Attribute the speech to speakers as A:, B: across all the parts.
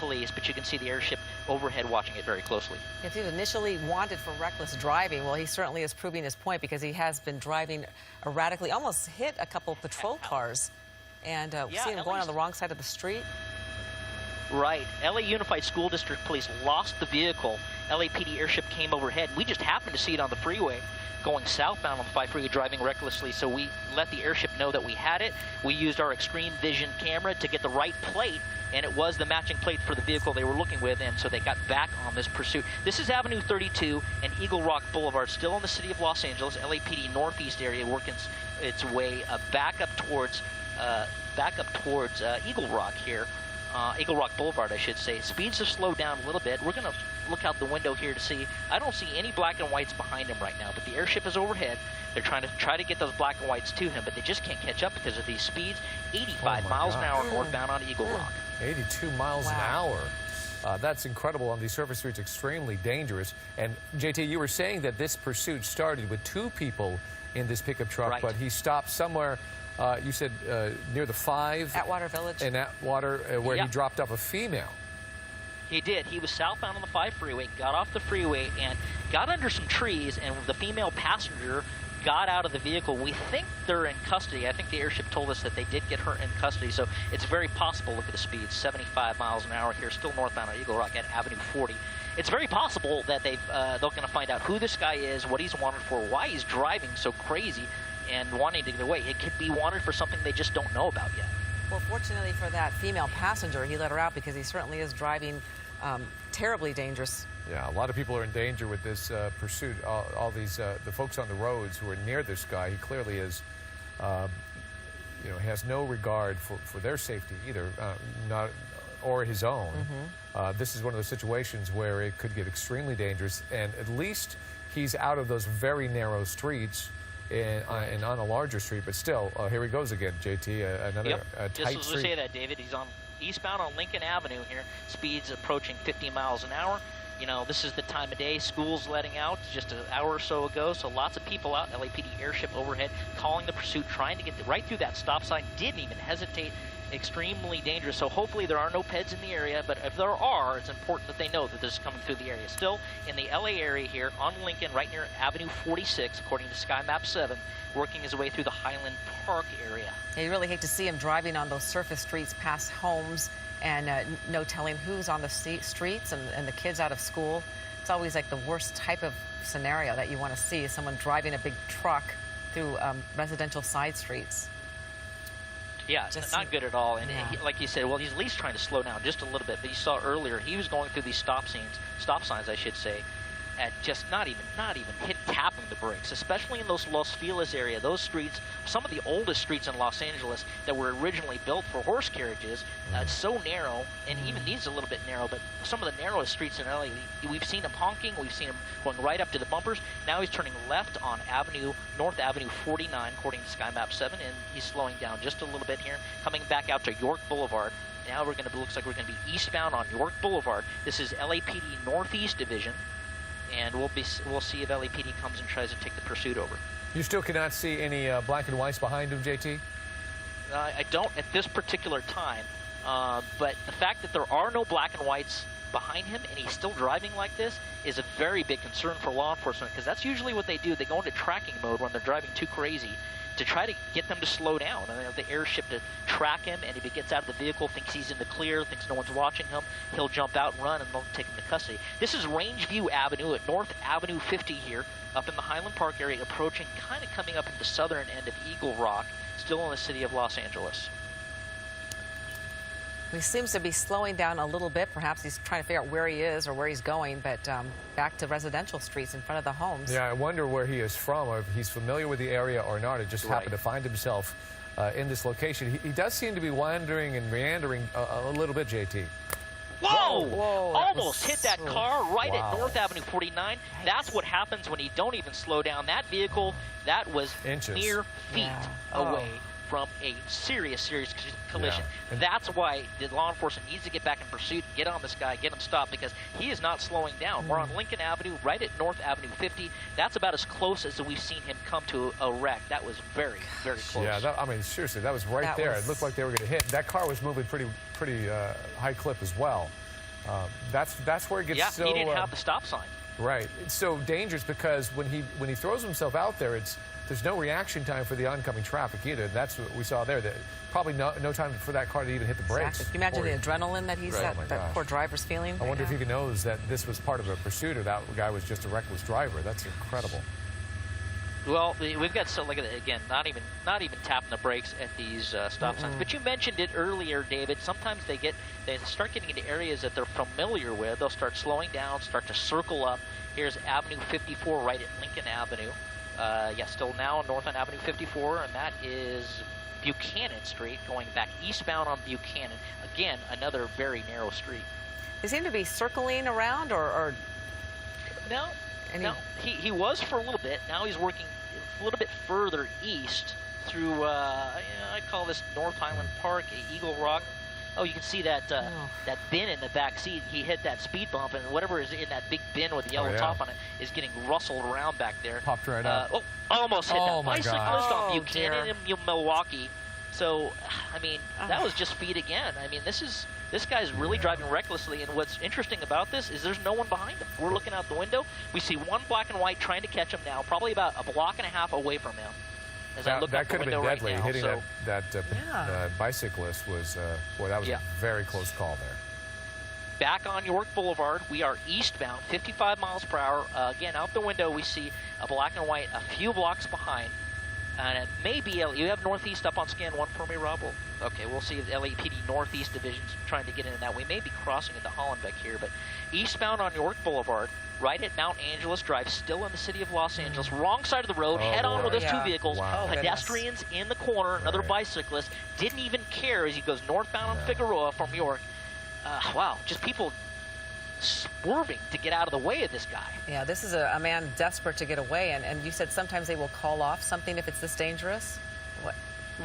A: police, but you can see the airship overhead watching it very closely.
B: If he was initially wanted for reckless driving, well, he certainly is proving his point because he has been driving erratically, almost hit a couple of patrol cars, and we see him going on the wrong side of the street.
A: Right. LA Unified School District Police lost the vehicle. LAPD airship came overhead. We just happened to see it on the freeway going southbound on the 5 freeway, driving recklessly, so we let the airship know that we had it. We used our Extreme Vision camera to get the right plate, and it was the matching plate for the vehicle they were looking with, and so they got back on this pursuit. This is Avenue 32 and Eagle Rock Boulevard, still in the city of Los Angeles. LAPD northeast area working its way back up towards Eagle Rock here. Eagle Rock Boulevard, I should say. Speeds have slowed down a little bit. We're going to look out the window here to see. I don't see any black and whites behind him right now, but the airship is overhead. They're trying to get those black and whites to him, but they just can't catch up because of these speeds. 85 miles an hour northbound on Eagle Rock.
C: 82 miles an hour. That's incredible on these surface streets, extremely dangerous. And JT, you were saying that this pursuit started with 2 people in this pickup truck, but he stopped somewhere. You said near the 5?
B: Atwater Village.
C: In Atwater, where he dropped off a female.
A: He did. He was southbound on the 5 freeway, got off the freeway, and got under some trees, and the female passenger got out of the vehicle. We think they're in custody. I think the airship told us that they did get her in custody, so it's very possible. Look at the speed, 75 miles an hour here, still northbound on Eagle Rock at Avenue 40. It's very possible that they're going to find out who this guy is, what he's wanted for, why he's driving so crazy, and wanting to get away. It could be wanted for something they just don't know about yet.
B: Well, fortunately for that female passenger, he let her out because he certainly is driving terribly dangerous.
C: Yeah, a lot of people are in danger with this pursuit. All these the folks on the roads who are near this guy, he clearly is, has no regard for their safety either, or his own. This is one of those situations where it could get extremely dangerous, and at least he's out of those very narrow streets and on a larger street. But still, here he goes again, JT. Another tight street.
A: Just to say that, David, he's on eastbound on Lincoln Avenue here. Speeds approaching 50 miles an hour. You know, this is the time of day. School's letting out just an hour or so ago, so lots of people out. LAPD airship overhead calling the pursuit, trying to get right through that stop sign. Didn't even hesitate. Extremely dangerous. So hopefully there are no peds in the area, but if there are, it's important that they know that this is coming through the area. Still in the LA area here on Lincoln, right near Avenue 46, according to Sky Map 7, working his way through the Highland Park area.
B: Yeah, you really hate to see him driving on those surface streets past homes and no telling who's on the streets and the kids out of school. It's always like the worst type of scenario that you want to see, is someone driving a big truck through residential side streets.
A: Yeah, not good at all. And like you said, well, he's at least trying to slow down just a little bit. But you saw earlier, he was going through these stop signs, I should say, at just not even tapping the brakes, especially in those Los Feliz area. Those streets, some of the oldest streets in Los Angeles that were originally built for horse carriages. It's so narrow, and even these a little bit narrow, but some of the narrowest streets in LA, we've seen him honking, we've seen him going right up to the bumpers. Now he's turning left on North Avenue 49, according to Sky Map 7, and he's slowing down just a little bit here, coming back out to York Boulevard. Now looks like we're going to be eastbound on York Boulevard. This is LAPD Northeast Division, and we'll see if LAPD comes and tries to take the pursuit over.
C: You still cannot see any black and whites behind him, JT?
A: I don't at this particular time, but the fact that there are no black and whites behind him and he's still driving like this is a very big concern for law enforcement, because that's usually what they do. They go into tracking mode when they're driving too crazy to try to get them to slow down, and they have the airship to track him, and if he gets out of the vehicle, thinks he's in the clear, thinks no one's watching him, he'll jump out and run, and they'll take him to custody. This is Rangeview Avenue at North Avenue 50 here, up in the Highland Park area, approaching, kind of coming up at the southern end of Eagle Rock, still in the city of Los Angeles.
B: He seems to be slowing down a little bit. Perhaps he's trying to figure out where he is or where he's going, but back to residential streets in front of the homes. Yeah,
C: I wonder where he is from, or if he's familiar with the area or not. It just happened to find himself in this location. He does seem to be wandering and meandering a little bit, JT.
A: Whoa! Whoa, almost hit that car right at North Avenue 49. That's what happens when you don't even slow down. That vehicle, that was mere feet away from a serious collision.
C: Yeah.
A: That's why the law enforcement needs to get back in pursuit, get on this guy, get him stopped, because he is not slowing down. We're on Lincoln Avenue, right at North Avenue 50. That's about as close as we've seen him come to a wreck. That was very, very close.
C: Yeah, I mean, seriously, that was right there. It looked like they were going to hit. That car was moving pretty high clip as well. That's where it gets so.
A: He didn't have the stop sign.
C: Right. It's so dangerous because when he throws himself out there, there's no reaction time for the oncoming traffic either. That's what we saw there. Probably no time for that car to even hit the brakes.
B: Exactly. Can you imagine the adrenaline that that poor driver's feeling?
C: I wonder if he even knows that this was part of a pursuit or that guy was just a reckless driver. That's incredible.
A: Well, we've got look at it again. Not even tapping the brakes at these stop signs. But you mentioned it earlier, David. Sometimes they start getting into areas that they're familiar with. They'll start slowing down, start to circle up. Here's Avenue 54 right at Lincoln Avenue. Still now on North on Avenue 54, and that is Buchanan Street going back eastbound on Buchanan. Again, another very narrow street.
B: They seem to be circling around, or
A: no. No, he was for a little bit. Now he's working a little bit further east through, I call this North Highland Park, Eagle Rock. Oh, you can see that that bin in the back seat. He hit that speed bump, and whatever is in that big bin with the yellow top on it is getting rustled around back there.
C: Popped right up.
A: Almost hit that bicyclist on
B: God.
A: Buchanan in Milwaukee. So, I mean, that was just speed again. I mean, this guy's really driving recklessly, and what's interesting about this is there's no one behind him. We're looking out the window. We see one black and white trying to catch him now, probably about a block and a half away from him. As I look out the window right now.
C: That could have been deadly. Hitting that bicyclist was, that was a very close call there.
A: Back on York Boulevard, we are eastbound, 55 miles per hour. Again, out the window, we see a black and white a few blocks behind. And it may be, you have Northeast up on scan 1 for me, Rob? Okay, we'll see if the LAPD Northeast Division's trying to get in that. We may be crossing into Hollenbeck here, but eastbound on York Boulevard, right at Mount Angeles Drive, still in the city of Los Angeles, wrong side of the road, head on with those two vehicles, pedestrians in the corner, another bicyclist, didn't even care as he goes northbound on Figueroa from York. Wow, just people swerving to get out of the way of this guy.
B: Yeah, this is a man desperate to get away, and you said sometimes they will call off something if it's this dangerous?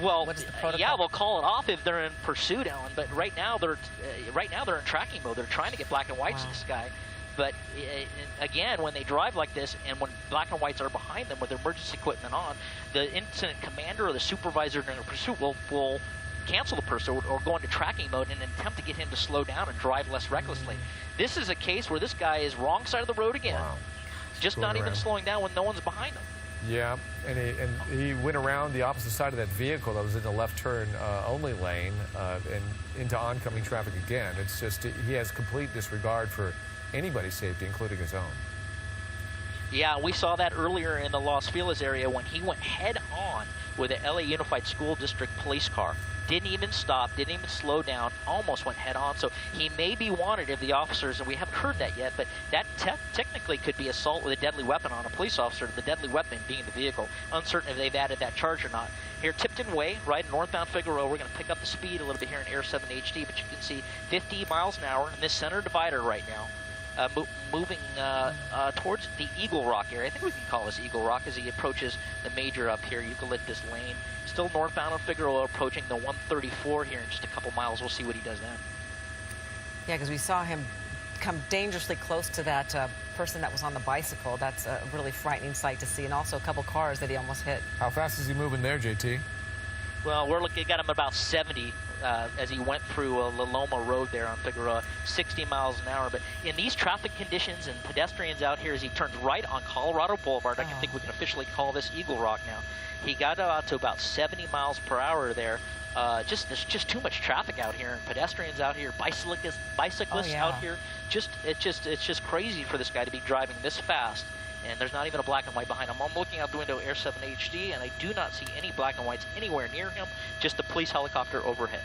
A: Well,
B: what is the protocol?
A: yeah, they'll call it off if they're in pursuit, Ellen. But right now they're in tracking mode. They're trying to get black and whites to this guy. But again, when they drive like this, and when black and whites are behind them with emergency equipment on, the incident commander or the supervisor during a pursuit will cancel the pursuit or go into tracking mode in an attempt to get him to slow down and drive less recklessly. This is a case where this guy is wrong side of the road again, just not even slowing down when no one's behind him.
C: Yeah, and he went around the opposite side of that vehicle that was in the left turn only lane and into oncoming traffic again. It's just he has complete disregard for anybody's safety, including his own.
A: Yeah, we saw that earlier in the Los Feliz area when he went head-on with a LA Unified School District police car. Didn't even stop, didn't even slow down, almost went head-on. So he may be wanted if the officers, and we haven't heard that yet, but that technically could be assault with a deadly weapon on a police officer, the deadly weapon being the vehicle. Uncertain if they've added that charge or not. Here, Tipton Way, right northbound Figueroa, we're going to pick up the speed a little bit here in Air 7 HD, but you can see 50 miles an hour in this center divider right now. Moving towards the Eagle Rock area. I think we can call this Eagle Rock as he approaches the major up here, Eucalyptus Lane. Still northbound on Figueroa, approaching the 134 here in just a couple miles. We'll see what he does then.
B: Yeah, because we saw him come dangerously close to that person that was on the bicycle. That's a really frightening sight to see, and also a couple cars that he almost hit.
C: How fast is he moving there, JT?
A: Well, we're looking at him about 70 as he went through La Loma Road there on Figueroa, 60 miles an hour. But in these traffic conditions and pedestrians out here as he turns right on Colorado Boulevard, I think we can officially call this Eagle Rock now. He got out to about 70 miles per hour there. There's just too much traffic out here, and pedestrians out here, bicyclists out here. It's just crazy for this guy to be driving this fast. And there's not even a black and white behind him. I'm looking out the window, Air 7 HD, and I do not see any black and whites anywhere near him, just a police helicopter overhead.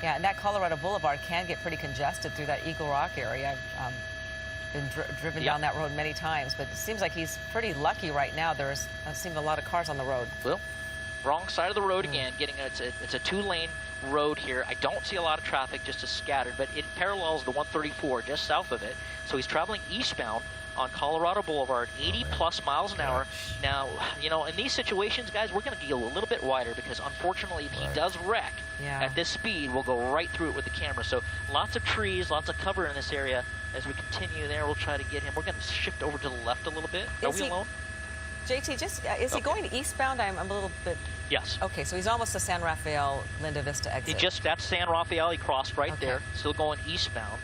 B: Yeah, and that Colorado Boulevard can get pretty congested through that Eagle Rock area. I've been driven down that road many times, but it seems like he's pretty lucky right now. There's seems a lot of cars on the road.
A: Well, wrong side of the road again. It's a two-lane road here. I don't see a lot of traffic, just a scattered, but it parallels the 134 just south of it. So he's traveling eastbound on Colorado Boulevard, 80-plus miles an hour. Now, in these situations, guys, we're going to deal a little bit wider because, unfortunately, if he does wreck at this speed, we'll go right through it with the camera. So lots of trees, lots of cover in this area. As we continue there, we'll try to get him. We're going to shift over to the left a little bit. Are we alone?
B: JT, is he going eastbound? I'm a little bit...
A: Yes.
B: Okay, so he's almost to San Rafael, Linda Vista exit.
A: That's San Rafael. He crossed right there. Still going eastbound.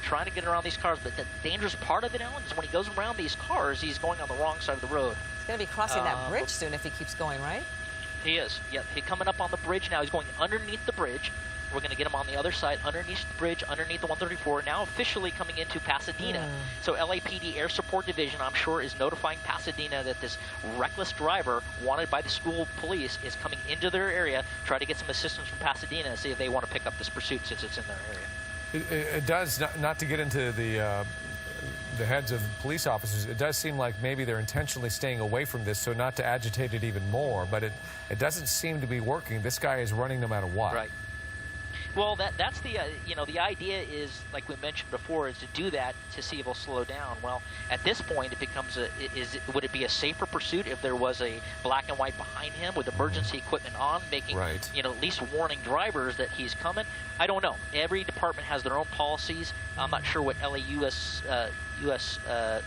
A: trying to get around these cars. But the dangerous part of it, Alan, is when he goes around these cars, he's going on the wrong side of the road.
B: He's going to be crossing that bridge soon if he keeps going, right?
A: He is. Yeah, he's coming up on the bridge now. He's going underneath the bridge. We're going to get him on the other side, underneath the bridge, underneath the 134, now officially coming into Pasadena. So LAPD Air Support Division, I'm sure, is notifying Pasadena that this reckless driver, wanted by the school police, is coming into their area, try to get some assistance from Pasadena and see if they want to pick up this pursuit since it's in their area.
C: It does, not to get into the heads of police officers, it does seem like maybe they're intentionally staying away from this so not to agitate it even more, but it doesn't seem to be working. This guy is running no matter what.
A: Right. Well, that's the, the idea is, like we mentioned before, is to do that to see if it'll slow down. Well, at this point, it becomes would it be a safer pursuit if there was a black and white behind him with emergency equipment on, making, at least warning drivers that he's coming? I don't know. Every department has their own policies. I'm not sure what LAUS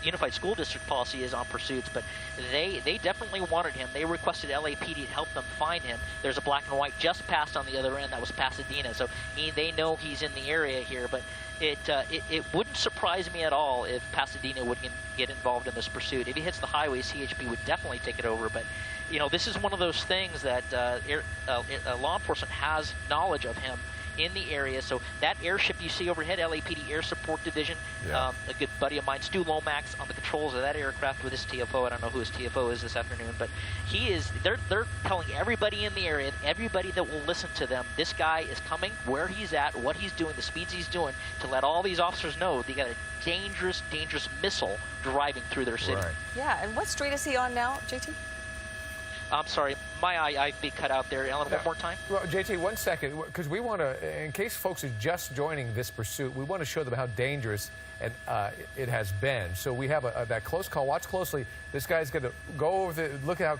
A: Unified School District policy is on pursuits, but they definitely wanted him. They requested LAPD to help them find him. There's a black and white just passed on the other end. That was Pasadena, so they know he's in the area here. But it wouldn't surprise me at all if Pasadena would get involved in this pursuit. If he hits the highway, CHP would definitely take it over. But this is one of those things that law enforcement has knowledge of him in the area. So that airship you see overhead, LAPD Air Support Division, a good buddy of mine, Stu Lomax, on the controls of that aircraft with his TFO. I don't know who his TFO is this afternoon, but they're telling everybody in the area, everybody that will listen to them, this guy is coming, where he's at, what he's doing, the speeds he's doing, to let all these officers know they got a dangerous missile driving through their city.
C: Right.
B: Yeah, and what street is he on now, JT?
A: I'm sorry, my eye be cut out there. Ellen, one more time?
C: Well, JT, 1 second, because we want to, in case folks are just joining this pursuit, we want to show them how dangerous it has been. So we have that close call. Watch closely. This guy's going to go over look at how,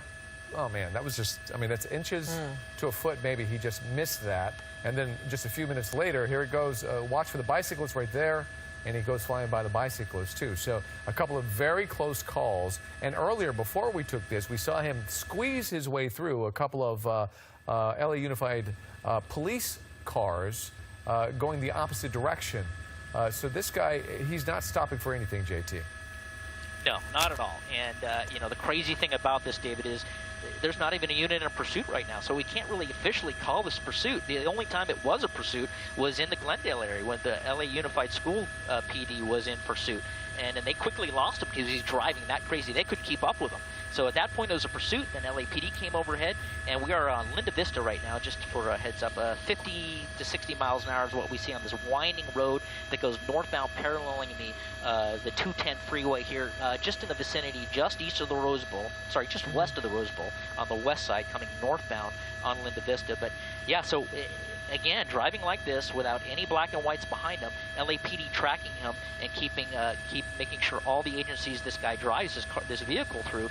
C: oh man, that was just, that's inches to a foot maybe. He just missed that. And then just a few minutes later, here it goes. Watch for the bicyclist right there. And he goes flying by the bicyclist, too. So a couple of very close calls. And earlier, before we took this, we saw him squeeze his way through a couple of LA Unified police cars going the opposite direction. So this guy, he's not stopping for anything, JT.
A: No, not at all. And, the crazy thing about this, David, is there's not even a unit in pursuit right now, so we can't really officially call this pursuit. The only time it was a pursuit was in the Glendale area when the LA Unified School PD was in pursuit. And they quickly lost him because he's driving that crazy. They couldn't keep up with him. So at that point, it was a pursuit. Then LAPD came overhead, and we are on Linda Vista right now, just for a heads up. 50 to 60 miles an hour is what we see on this winding road that goes northbound, paralleling the 210 freeway here, just in the vicinity, just east of the Rose Bowl. Sorry, just west of the Rose Bowl, on the west side, coming northbound on Linda Vista. But yeah, so again, driving like this without any black and whites behind him, LAPD tracking him and keep making sure all the agencies this guy drives this vehicle through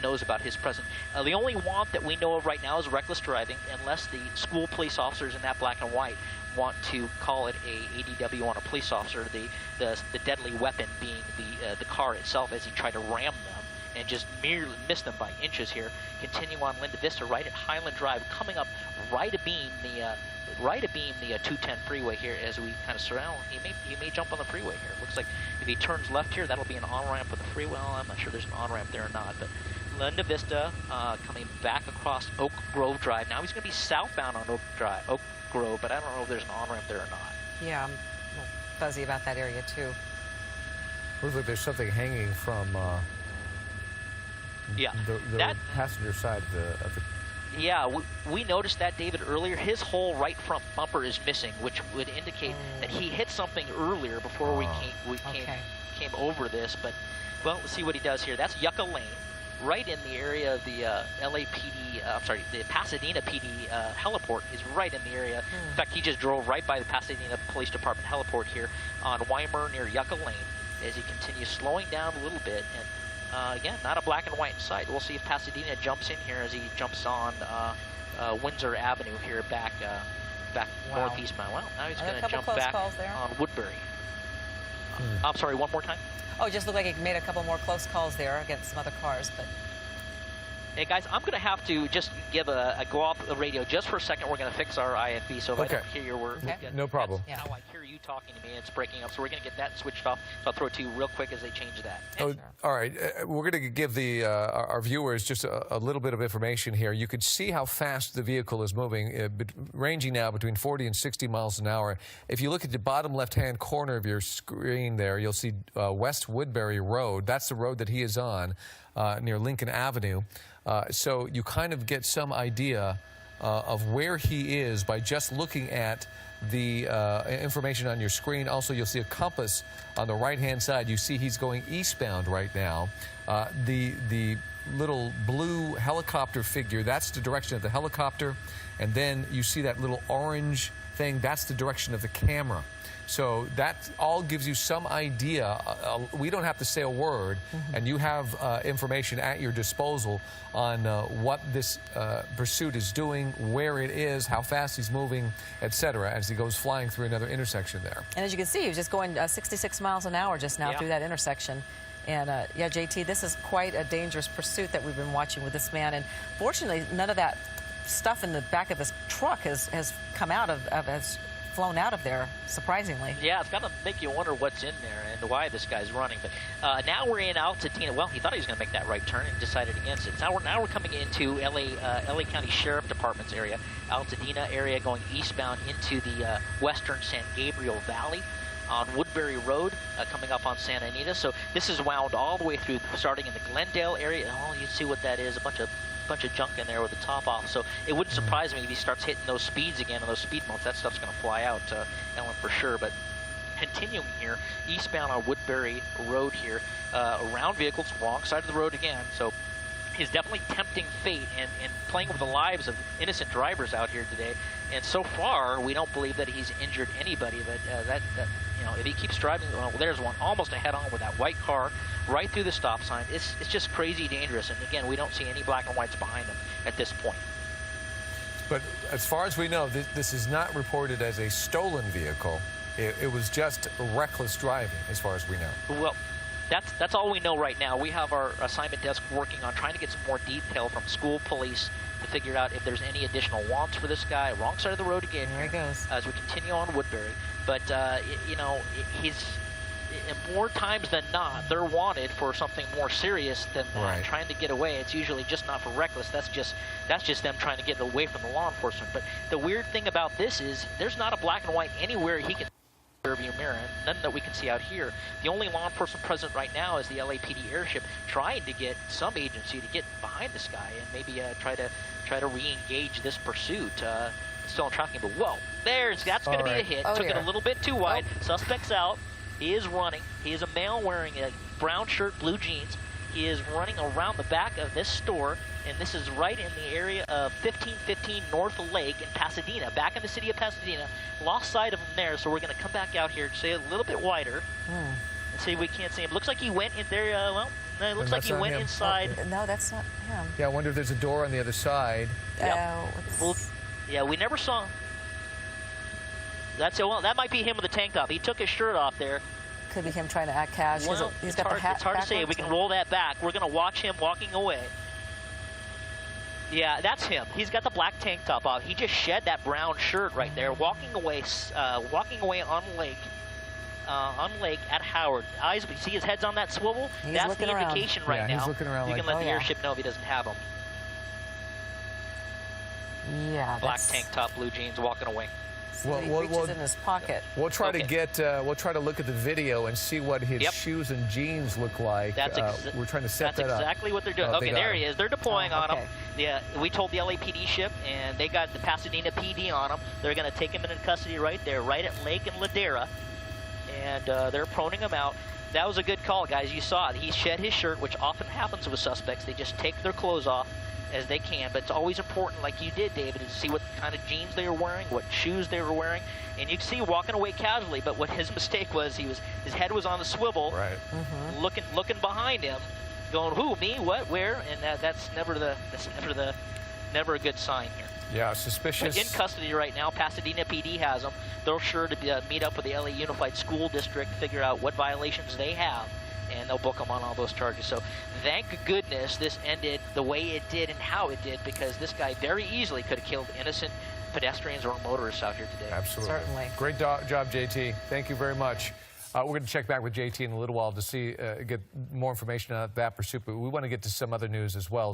A: knows about his presence. The only want that we know of right now is reckless driving, unless the school police officers in that black and white want to call it a ADW on a police officer. The deadly weapon being the car itself as he tried to ram them and just merely missed them by inches here. Continue on Linda Vista, right at Highland Drive, coming up right abeam the 210 freeway here as we kind of surround. He may jump on the freeway here. Looks like if he turns left here, that'll be an on-ramp with the freeway. Well, I'm not sure there's an on-ramp there or not, but Linda Vista coming back across Oak Grove Drive. Now he's going to be southbound on Oak Grove, but I don't know if there's an on-ramp there or not.
B: Yeah, I'm a little fuzzy about that area, too.
C: Looks like there's something hanging from the passenger side of the
A: Yeah, we noticed that, David, earlier. His whole right front bumper is missing, which would indicate that he hit something earlier before we came over this. But, well, let's see what he does here. That's Yucca Lane, right in the area of the the Pasadena PD heliport is right in the area. In fact, he just drove right by the Pasadena Police Department heliport here on Weimer near Yucca Lane as he continues slowing down a little bit. And again, not a black and white in sight. We'll see if Pasadena jumps in here as he jumps on Windsor Avenue here back northeastbound. Well, now he's going to jump back on Woodbury. I'm sorry, one more time?
B: Oh, it just looked like he made a couple more close calls there against some other cars, but...
A: Hey guys, I'm going to have to just give go off the radio just for a second. We're going to fix our IFB, so if I don't hear your word,
C: no problem.
A: That's how I hear you talking to me. It's breaking up, so we're going to get that switched off. So I'll throw it to you real quick as they change that.
C: All right, we're going to give our viewers just a little bit of information here. You could see how fast the vehicle is moving, ranging now between 40 and 60 miles an hour. If you look at the bottom left-hand corner of your screen there, you'll see West Woodbury Road. That's the road that he is on near Lincoln Avenue. So you kind of get some idea of where he is by just looking at the information on your screen. Also, you'll see a compass on the right-hand side. You see he's going eastbound right now. The little blue helicopter figure, that's the direction of the helicopter. And then you see that little orange thing, that's the direction of the camera. So that all gives you some idea. We don't have to say a word, and you have information at your disposal on what this pursuit is doing, where it is, how fast he's moving, etc., as he goes flying through another intersection there.
B: And as you can see, he was just going 66 miles an hour just now through that intersection. And yeah, JT, this is quite a dangerous pursuit that we've been watching with this man. And fortunately, none of that stuff in the back of his truck has come out has flown out of there, surprisingly.
A: Yeah, it's got to make you wonder what's in there and why this guy's running. But now we're in Altadena. Well, he thought he was going to make that right turn and decided against it. Now we're coming into LA County Sheriff Department's area, Altadena area, going eastbound into the western San Gabriel Valley on Woodbury Road, coming up on Santa Anita. So this is wound all the way through, starting in the Glendale area. Oh, you see what that is, a bunch of junk in there with the top off. So it wouldn't surprise me if he starts hitting those speeds again and those speed bumps. That stuff's going to fly out, Ellen, for sure. But continuing here, eastbound on Woodbury Road here, around vehicles, wrong side of the road again. So he's definitely tempting fate and playing with the lives of innocent drivers out here today. And so far, we don't believe that he's injured anybody. But you know, if he keeps driving, well, there's one almost a head-on with that white car right through the stop sign. It's just crazy dangerous. And again, we don't see any black and whites behind him at this point.
C: But as far as we know, this is not reported as a stolen vehicle. It was just reckless driving, as far as we know.
A: Well, that's all we know right now. We have our assignment desk working on trying to get some more detail from school police to figure out if there's any additional wants for this guy. Wrong side of the road again.
B: There he goes.
A: As we continue on Woodbury. But, you know, he's more times than not, they're wanted for something more serious than trying to get away. It's usually just not for reckless. That's just them trying to get away from the law enforcement. But the weird thing about this is there's not a black and white anywhere he can rearview mirror, none that we can see out here. The only law enforcement present right now is the LAPD airship trying to get some agency to get behind this guy and maybe try to re-engage this pursuit. Still on tracking, but whoa, that's going to be a hit. Took it a little bit too wide. Suspect's out. He is running. He is a male wearing a brown shirt, blue jeans. He is running around the back of this store, and this is right in the area of 1515 North Lake in Pasadena, back in the city of Pasadena. Lost sight of him there, so we're going to come back out here, stay a little bit wider, and see if we can't see him. Looks like he went in there, well, it looks like he went inside.
B: Oh, no, that's not him.
C: Yeah, I wonder if there's a door on the other side.
A: Well, yeah, we never saw him. That might be him with the tank top. He took his shirt off there.
B: Could be him trying to act cash.
A: Well,
B: he's got the hat.
A: It's hard to say. We can roll that back. We're going to watch him walking away. Yeah, that's him. He's got the black tank top off. He just shed that brown shirt right there, walking away on Lake. On Lake at Howard. Eyes, see his head's on that swivel? That's the indication right now.
C: He's looking around.
A: You can let the airship know if he doesn't have them.
B: Yeah,
A: black tank top, blue jeans, walking away.
B: So he reaches in his pocket.
C: We'll try to get. We'll try to look at the video and see what his shoes and jeans look like. We're trying to set that up.
A: That's exactly what they're doing. Okay, there he is. They're deploying on him. Yeah, we told the LAPD ship, and they got the Pasadena PD on him. They're going to take him into custody right there, right at Lake and Ladera, and they're proning him out. That was a good call, guys. You saw it. He shed his shirt, which often happens with suspects. They just take their clothes off as they can, but it's always important, like you did, David, to see what kind of jeans they were wearing, what shoes they were wearing, and you can see walking away casually. But what his mistake was, his head was on the swivel, looking behind him, going, "Who? Me? What? Where?" And that's never a good sign here.
C: Yeah, suspicious.
A: But in custody right now. Pasadena PD has them. They're sure to meet up with the LA Unified School District, figure out what violations they have, and they'll book him on all those charges. So thank goodness this ended the way it did and how it did, because this guy very easily could have killed innocent pedestrians or motorists out here today.
C: Absolutely.
B: Certainly.
C: Great job, JT. Thank you very much. We're going to check back with JT in a little while to see get more information on that pursuit, but we want to get to some other news as well.